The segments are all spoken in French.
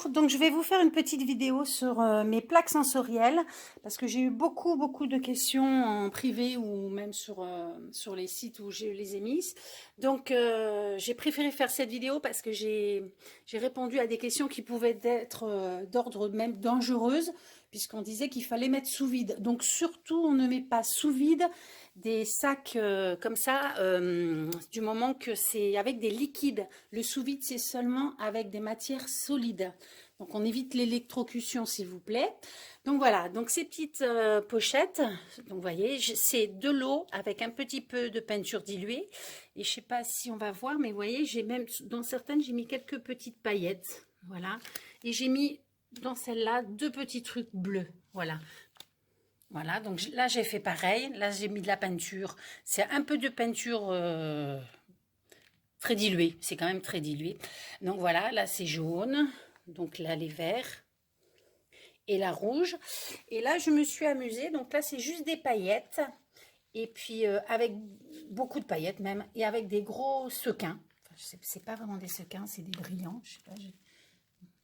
Bonjour, donc je vais vous faire une petite vidéo sur mes plaques sensorielles parce que j'ai eu beaucoup de questions en privé ou même sur les sites où je les ai mises. Donc j'ai préféré faire cette vidéo parce que j'ai répondu à des questions qui pouvaient être d'ordre même dangereuse puisqu'on disait qu'il fallait mettre sous vide. Donc surtout on ne met pas sous vide des sacs comme ça du moment que c'est avec des liquides. Le sous-vide c'est seulement avec des matières solides. Donc on évite l'électrocution s'il vous plaît. Donc voilà, donc ces petites pochettes, donc vous voyez, c'est de l'eau avec un petit peu de peinture diluée. Et je sais pas si on va voir, mais vous voyez, j'ai même dans certaines j'ai mis quelques petites paillettes. Voilà. Et j'ai mis dans celle-là 2 petits trucs bleus. Voilà. Voilà, donc là j'ai fait pareil. Là j'ai mis de la peinture. C'est un peu de peinture très diluée. C'est quand même très dilué. Donc voilà, là c'est jaune. Donc là les verts. Et la rouge. Et là je me suis amusée. Donc là c'est juste des paillettes. Et puis avec beaucoup de paillettes même. Et avec des gros sequins. Enfin, c'est pas vraiment des sequins, c'est des brillants. Je sais pas,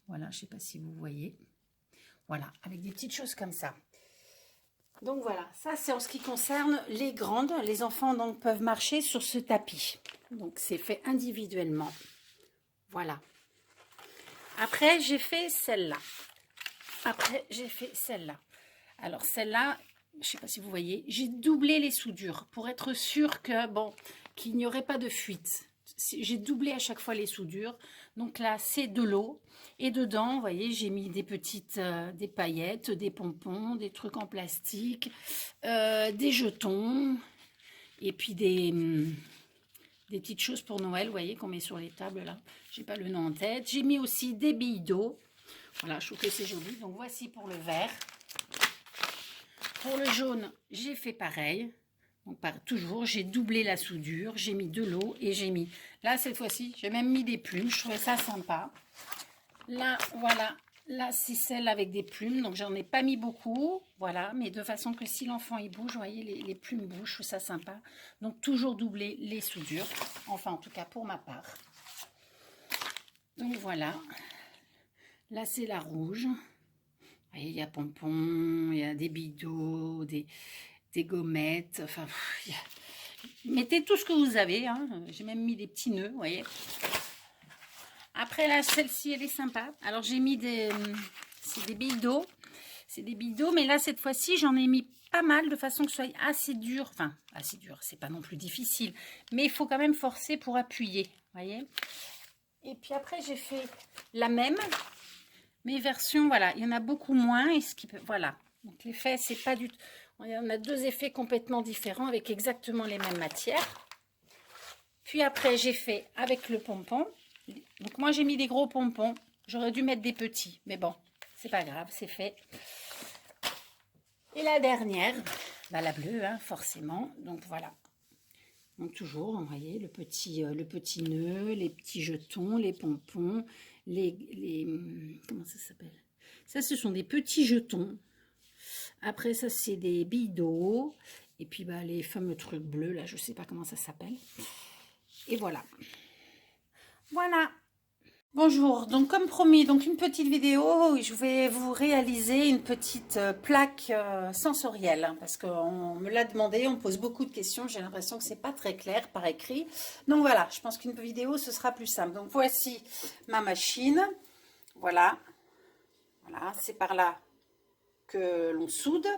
voilà, je sais pas si vous voyez. Voilà, avec des petites choses comme ça. Donc voilà, ça c'est en ce qui concerne les grandes. Les enfants donc peuvent marcher sur ce tapis. Donc c'est fait individuellement. Voilà. Après j'ai fait celle-là. Alors celle-là, je ne sais pas si vous voyez, j'ai doublé les soudures pour être sûr que bon, qu'il n'y aurait pas de fuite. J'ai doublé à chaque fois les soudures. Donc là, c'est de l'eau. Et dedans, vous voyez, j'ai mis des petites, des paillettes, des pompons, des trucs en plastique, des jetons, et puis des petites choses pour Noël, vous voyez, qu'on met sur les tables là. J'ai pas le nom en tête. J'ai mis aussi des billes d'eau. Voilà, je trouve que c'est joli. Donc voici pour le vert. Pour le jaune, j'ai fait pareil. Donc toujours, j'ai doublé la soudure, j'ai mis de l'eau et j'ai mis, là cette fois-ci, j'ai même mis des plumes, je trouvais ça sympa. Là, voilà, là c'est celle avec des plumes, donc j'en ai pas mis beaucoup, voilà, mais de façon que si l'enfant il bouge, vous voyez, les plumes bougent, je trouve ça sympa. Donc toujours doubler les soudures, enfin en tout cas pour ma part. Donc voilà, là c'est la rouge. Vous voyez, il y a pompons, il y a des bidots, des gommettes, enfin, mettez tout ce que vous avez, hein. J'ai même mis des petits nœuds, vous voyez. Après là, celle-ci, elle est sympa. Alors j'ai mis c'est des billes d'eau, mais là cette fois-ci, j'en ai mis pas mal de façon que ce soit assez dur, enfin, assez dur, c'est pas non plus difficile, mais il faut quand même forcer pour appuyer, vous voyez. Et puis après, j'ai fait la même, mais version, voilà, il y en a beaucoup moins, et ce qui peut, voilà. Donc l'effet, c'est pas du tout... On a 2 effets complètement différents avec exactement les mêmes matières. Puis après, j'ai fait avec le pompon. Donc moi, j'ai mis des gros pompons. J'aurais dû mettre des petits, mais bon, c'est pas grave, c'est fait. Et la dernière, bah, la bleue, hein, forcément. Donc voilà. Donc toujours, vous voyez, le petit nœud, les petits jetons, les pompons, comment ça s'appelle? Ça, ce sont des petits jetons. Après, ça, c'est des billes d'eau. Et puis, bah, les fameux trucs bleus, là, je ne sais pas comment ça s'appelle. Et voilà. Voilà. Bonjour. Donc, comme promis, donc une petite vidéo. Je vais vous réaliser une petite plaque sensorielle. Hein, parce qu'on me l'a demandé, on me pose beaucoup de questions. J'ai l'impression que c'est pas très clair par écrit. Donc, voilà. Je pense qu'une vidéo, ce sera plus simple. Donc, voici ma machine. Voilà. Voilà. C'est par là que l'on soude.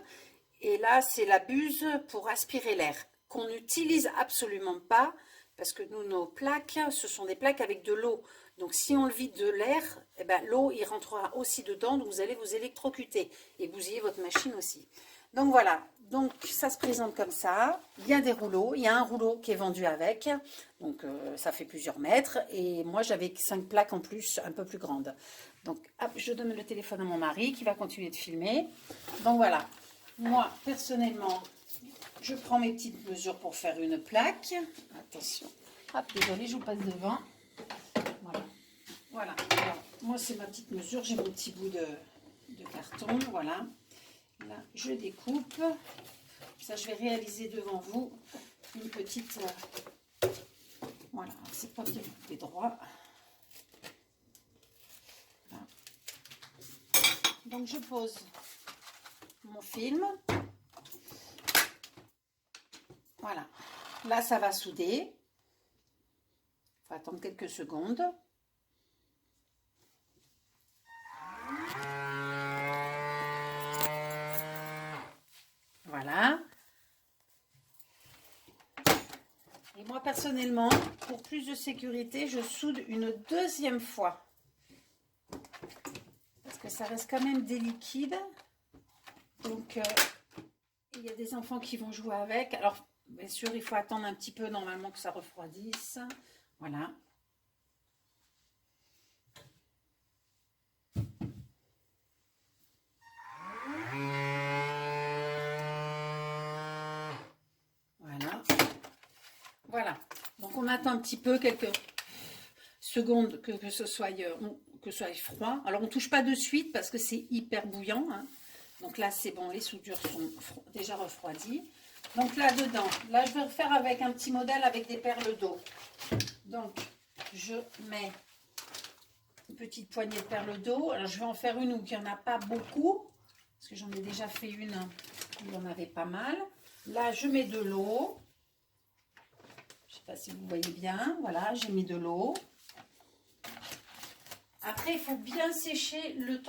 Et là, c'est la buse pour aspirer l'air, qu'on n'utilise absolument pas, parce que nous, nos plaques, ce sont des plaques avec de l'eau. Donc, si on le vide de l'air, eh ben, l'eau, il rentrera aussi dedans, donc vous allez vous électrocuter et bousiller votre machine aussi. Donc, voilà. Donc, ça se présente comme ça. Il y a des rouleaux. Il y a un rouleau qui est vendu avec. Donc, ça fait plusieurs mètres. Et moi, j'avais 5 plaques en plus, un peu plus grandes. Donc, hop, je donne le téléphone à mon mari qui va continuer de filmer. Donc, voilà. Moi, personnellement, je prends mes petites mesures pour faire une plaque. Attention. Hop, désolé, je vous passe devant. Voilà. Voilà. Alors, moi, c'est ma petite mesure. J'ai mon petit bout de carton. Voilà. Là, je découpe. Ça, je vais réaliser devant vous une petite... voilà. C'est pas bien coupé droit. Voilà. Donc je pose mon film. Voilà. Là, ça va souder. Il faut attendre quelques secondes. Voilà. Et moi, personnellement, pour plus de sécurité, je soude une deuxième fois. Parce que ça reste quand même des liquides. Donc, il y a des enfants qui vont jouer avec. Alors, bien sûr, il faut attendre un petit peu normalement que ça refroidisse. Voilà. Voilà. Voilà. Donc, on attend un petit peu, quelques secondes que ce soit froid. Alors, on ne touche pas de suite parce que c'est hyper bouillant. Hein. Donc là, c'est bon, les soudures sont déjà refroidies. Donc là-dedans, là, je vais refaire avec un petit modèle avec des perles d'eau. Donc, je mets une petite poignée de perles d'eau. Alors, je vais en faire une où il n'y en a pas beaucoup. Parce que j'en ai déjà fait une où il y en avait pas mal. Là, je mets de l'eau. Je ne sais pas si vous voyez bien. Voilà, j'ai mis de l'eau. Après, il faut bien sécher le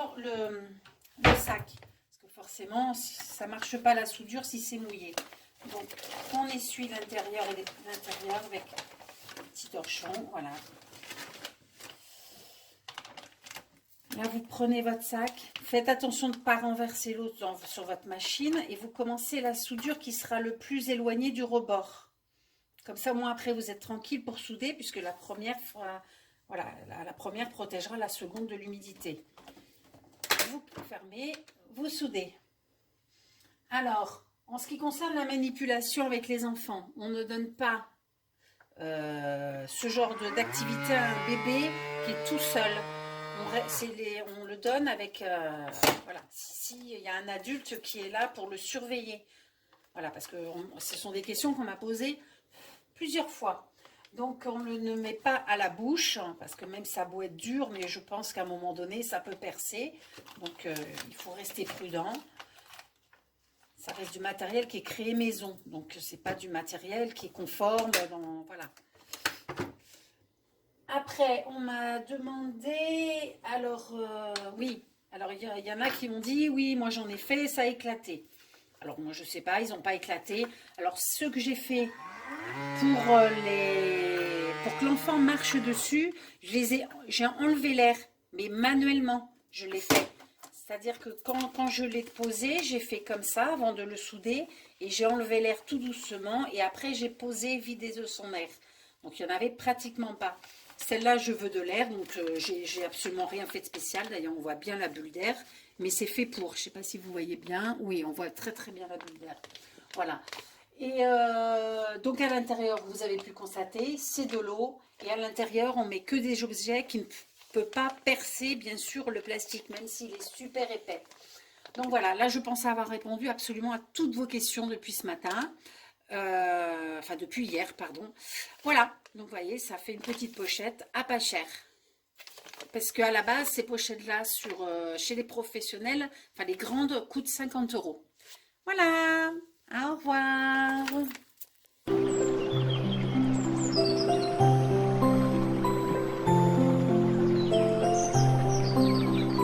sac. Parce que forcément, ça ne marche pas la soudure si c'est mouillé. Donc, on essuie l'intérieur et l'intérieur avec un petit torchon. Voilà. Là, vous prenez votre sac. Faites attention de ne pas renverser l'eau sur votre machine. Et vous commencez la soudure qui sera le plus éloignée du rebord. Comme ça, au moins après, vous êtes tranquille pour souder. Puisque la première fera... Voilà, la première protégera la seconde de l'humidité. Vous fermez, vous soudez. Alors, en ce qui concerne la manipulation avec les enfants, on ne donne pas ce genre d'activité à un bébé qui est tout seul. On le donne avec, voilà, s'il y a un adulte qui est là pour le surveiller. Voilà, parce que ce sont des questions qu'on m'a posées plusieurs fois. Donc, on ne met pas à la bouche, parce que même ça a beau être dur, mais je pense qu'à un moment donné, ça peut percer. Donc, il faut rester prudent. Ça reste du matériel qui est créé maison. Donc, ce n'est pas du matériel qui est conforme. Voilà. Après, on m'a demandé... Alors, oui. Alors, il y en a qui m'ont dit, oui, moi j'en ai fait, ça a éclaté. Alors, moi, je ne sais pas, ils n'ont pas éclaté. Alors, ce que j'ai fait... Pour que l'enfant marche dessus, j'ai enlevé l'air, mais manuellement, je l'ai fait. C'est-à-dire que quand je l'ai posé, j'ai fait comme ça avant de le souder et j'ai enlevé l'air tout doucement et après j'ai posé, vidé de son air. Donc il n'y en avait pratiquement pas. Celle-là, je veux de l'air, donc j'ai absolument rien fait de spécial. D'ailleurs, on voit bien la bulle d'air, mais c'est fait pour. Je ne sais pas si vous voyez bien. Oui, on voit très très bien la bulle d'air. Voilà. Et donc à l'intérieur, vous avez pu constater, c'est de l'eau. Et à l'intérieur, on met que des objets qui ne peuvent pas percer, bien sûr, le plastique, même s'il est super épais. Donc voilà, là, je pense avoir répondu absolument à toutes vos questions depuis ce matin. Enfin, depuis hier, pardon. Voilà, donc vous voyez, ça fait une petite pochette à pas cher. Parce qu'à la base, ces pochettes-là, chez les professionnels, enfin les grandes, coûtent 50 €. Voilà. Au revoir.